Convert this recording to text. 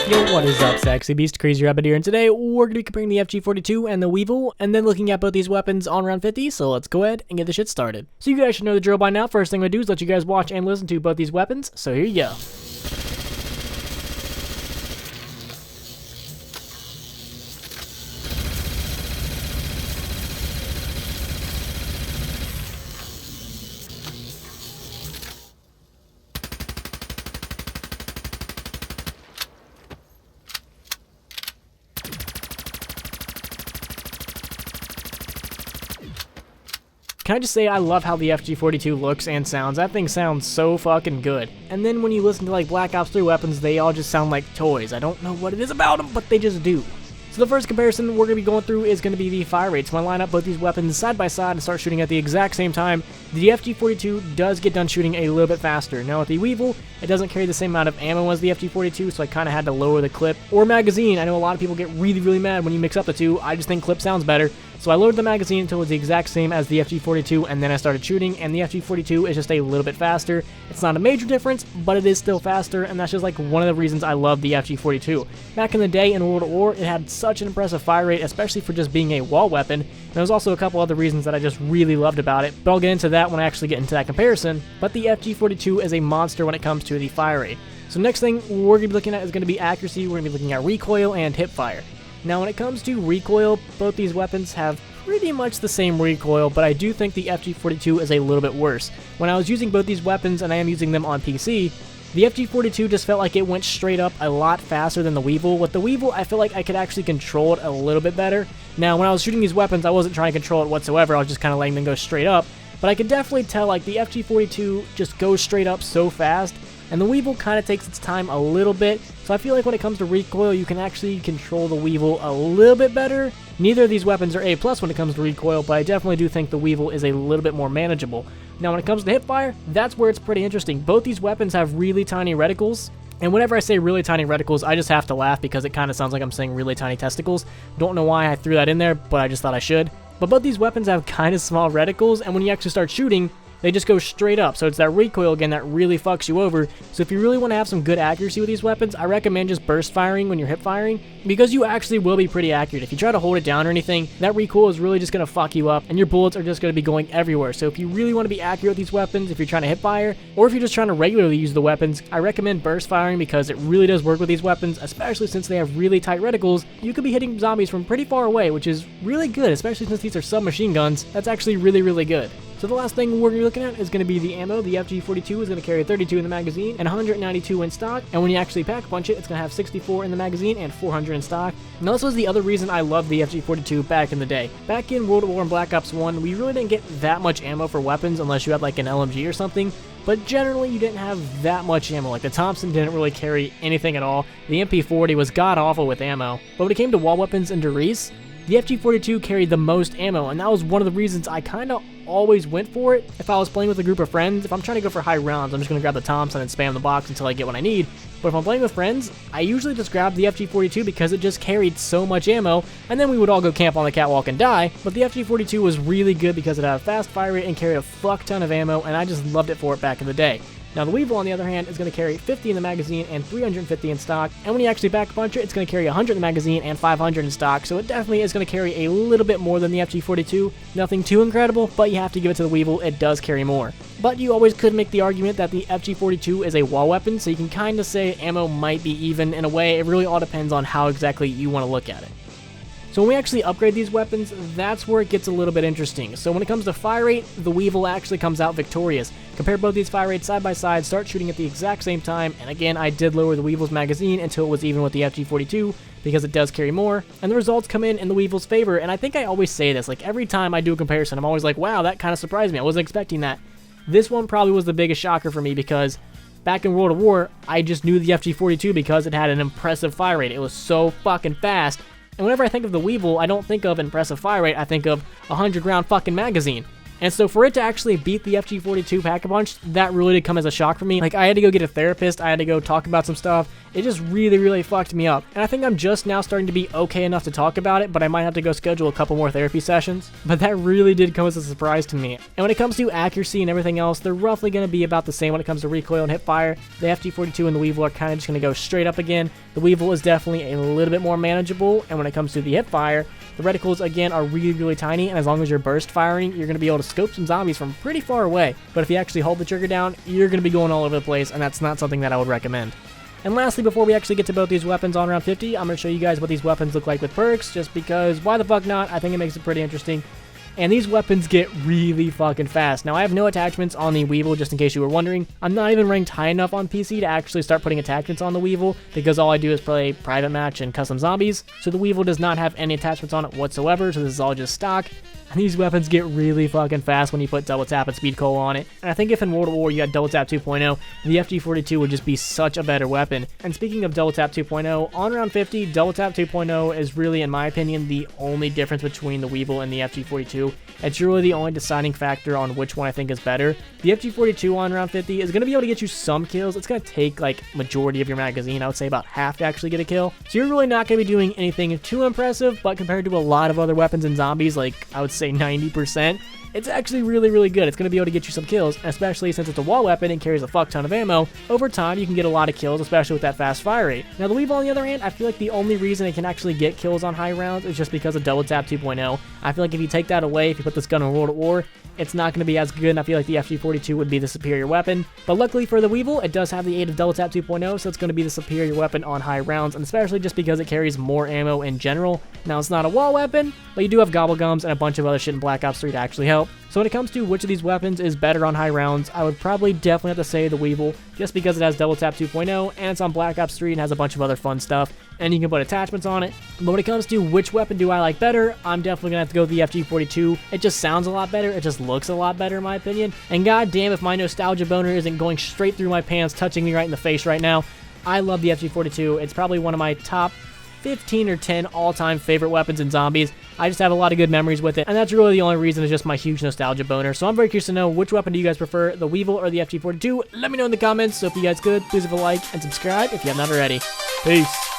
Yo, what is up, sexy beast? Crazy Rabbit here, and today we're going to be comparing the FG42 and the WEEVIL, and then looking at both these weapons on round 50, so let's go ahead and get the shit started. So you guys should know the drill by now. First thing I'm going to do is let you guys watch and listen to both these weapons, so here you go. Can I just say I love how the FG42 looks and sounds. That thing sounds so fucking good. And then when you listen to like Black Ops 3 weapons, they all just sound like toys. I don't know what it is about them, but they just do. So the first comparison we're going to be going through is going to be the fire rates. When I line up both these weapons side by side and start shooting at the exact same time, the FG42 does get done shooting a little bit faster. Now with the WEEVIL, it doesn't carry the same amount of ammo as the FG42, so I kind of had to lower the clip or magazine. I know a lot of people get really mad when you mix up the two. I just think clip sounds better. So I lowered the magazine until it was the exact same as the FG42, and then I started shooting, and the FG42 is just a little bit faster. It's not a major difference, but it is still faster, and that's just like one of the reasons I love the FG42. Back in the day in World at War, it had such an impressive fire rate, especially for just being a wall weapon. And there's also a couple other reasons that I just really loved about it, but I'll get into that when I actually get into that comparison. But the FG42 is a monster when it comes to the fire rate. So next thing we're going to be looking at is going to be accuracy. We're going to be looking at recoil and hip fire. Now when it comes to recoil, both these weapons have pretty much the same recoil, but I do think the FG42 is a little bit worse. When I was using both these weapons, and I am using them on PC, the FG42 just felt like it went straight up a lot faster than the WEEVIL. With the WEEVIL, I feel like I could actually control it a little bit better. Now when I was shooting these weapons, I wasn't trying to control it whatsoever, I was just kind of letting them go straight up, but I could definitely tell like the FG42 just goes straight up so fast, and the WEEVIL kind of takes its time a little bit, so I feel like when it comes to recoil, you can actually control the WEEVIL a little bit better. Neither of these weapons are A+ when it comes to recoil, but I definitely do think the WEEVIL is a little bit more manageable. Now when it comes to hipfire, that's where it's pretty interesting. Both these weapons have really tiny reticles, and whenever I say really tiny reticles, I just have to laugh because it kind of sounds like I'm saying really tiny testicles. Don't know why I threw that in there, but I just thought I should. But both these weapons have kind of small reticles, and when you actually start shooting, they just go straight up, so it's that recoil again that really fucks you over. So if you really want to have some good accuracy with these weapons, I recommend just burst firing when you're hip firing, because you actually will be pretty accurate. If you try to hold it down or anything, that recoil is really just going to fuck you up, and your bullets are just going to be going everywhere. So if you really want to be accurate with these weapons, if you're trying to hip fire, or if you're just trying to regularly use the weapons, I recommend burst firing because it really does work with these weapons, especially since they have really tight reticles. You could be hitting zombies from pretty far away, which is really good, especially since these are submachine guns. That's actually really good. So the last thing we're going to be looking at is going to be the ammo. The FG42 is going to carry 32 in the magazine and 192 in stock, and when you actually pack punch it, it's going to have 64 in the magazine and 400 in stock. Now this was the other reason I loved the FG42 back in the day. Back in World at War and Black Ops 1, we really didn't get that much ammo for weapons unless you had like an LMG or something, but generally you didn't have that much ammo. Like the Thompson didn't really carry anything at all. The MP40 was god-awful with ammo. But when it came to wall weapons and Derice, the FG42 carried the most ammo, and that was one of the reasons I kind of always went for it. If I was playing with a group of friends, if I'm trying to go for high rounds, I'm just going to grab the Thompson and spam the box until I get what I need. But if I'm playing with friends, I usually just grab the FG42 because it just carried so much ammo, and then we would all go camp on the catwalk and die. But the FG42 was really good because it had a fast fire rate and carried a fuck ton of ammo, and I just loved it for it back in the day. Now the WEEVIL, on the other hand, is going to carry 50 in the magazine and 350 in stock, and when you actually back punch it, it's going to carry 100 in the magazine and 500 in stock, so it definitely is going to carry a little bit more than the FG42. Nothing too incredible, but you have to give it to the WEEVIL, it does carry more. But you always could make the argument that the FG42 is a wall weapon, so you can kind of say ammo might be even in a way. It really all depends on how exactly you want to look at it. So when we actually upgrade these weapons, that's where it gets a little bit interesting. So when it comes to fire rate, the WEEVIL actually comes out victorious. Compare both these fire rates side by side, start shooting at the exact same time, and again, I did lower the WEEVIL's magazine until it was even with the FG42, because it does carry more, and the results come in the WEEVIL's favor. And I think I always say this, like every time I do a comparison, I'm always like, wow, that kind of surprised me, I wasn't expecting that. This one probably was the biggest shocker for me because back in World of War, I just knew the FG42 because it had an impressive fire rate. It was so fucking fast. And whenever I think of the WEEVIL, I don't think of impressive fire rate, I think of a 100 round fucking magazine. And so for it to actually beat the FG42 Pack-a-Punch, that really did come as a shock for me. Like, I had to go get a therapist, I had to go talk about some stuff. It just really fucked me up. And I think I'm just now starting to be okay enough to talk about it, but I might have to go schedule a couple more therapy sessions. But that really did come as a surprise to me. And when it comes to accuracy and everything else, they're roughly going to be about the same when it comes to recoil and hip fire. The FG42 and the WEEVIL are kind of just going to go straight up again. The WEEVIL is definitely a little bit more manageable, and when it comes to the hip fire, the reticles again are really tiny, and as long as you're burst firing, you're going to be able to scope some zombies from pretty far away. But if you actually hold the trigger down, you're going to be going all over the place, and that's not something that I would recommend. And lastly, before we actually get to both these weapons on round 50, I'm going to show you guys what these weapons look like with perks, just because why the fuck not? I think it makes it pretty interesting. And these weapons get really fucking fast. Now, I have no attachments on the WEEVIL, just in case you were wondering. I'm not even ranked high enough on PC to actually start putting attachments on the WEEVIL, because all I do is play private match and custom zombies. So the WEEVIL does not have any attachments on it whatsoever, so this is all just stock. And these weapons get really fucking fast when you put double tap and speed coal on it. And I think if in World at War you had double tap 2.0, the FG42 would just be such a better weapon. And speaking of double tap 2.0, on round 50, double tap 2.0 is really, in my opinion, the only difference between the WEEVIL and the FG42. It's really the only deciding factor on which one I think is better. The FG42 on round 50 is going to be able to get you some kills. It's going to take like majority of your magazine. I would say about half to actually get a kill. So you're really not going to be doing anything too impressive, but compared to a lot of other weapons and zombies, like I would say 90%, it's actually really good. It's going to be able to get you some kills, especially since it's a wall weapon and carries a fuck ton of ammo. Over time, you can get a lot of kills, especially with that fast fire rate. Now, the WEEVIL, on the other hand, I feel like the only reason it can actually get kills on high rounds is just because of double tap 2.0. I feel like if you take that away, if you put this gun in World at War, it's not going to be as good, and I feel like the FG42 would be the superior weapon. But luckily for the WEEVIL, it does have the aid of double tap 2.0, so it's going to be the superior weapon on high rounds, and especially just because it carries more ammo in general. Now, it's not a wall weapon, but you do have gobblegums and a bunch of other shit in Black Ops 3 to actually help. So when it comes to which of these weapons is better on high rounds, I would probably definitely have to say the WEEVIL, just because it has double tap 2.0, and it's on Black Ops 3 and has a bunch of other fun stuff, and you can put attachments on it. But when it comes to which weapon do I like better, I'm definitely gonna have to go with the FG42. It just sounds a lot better, it just looks a lot better in my opinion, and goddamn if my nostalgia boner isn't going straight through my pants, touching me right in the face right now. I love the FG42. It's probably one of my top 15 or 10 all-time favorite weapons in zombies. I just have a lot of good memories with it, and that's really the only reason, is just my huge nostalgia boner. So I'm very curious to know, which weapon do you guys prefer, the WEEVIL or the FG42? Let me know in the comments. So if you guys could, please leave a like and subscribe if you have not already. Peace.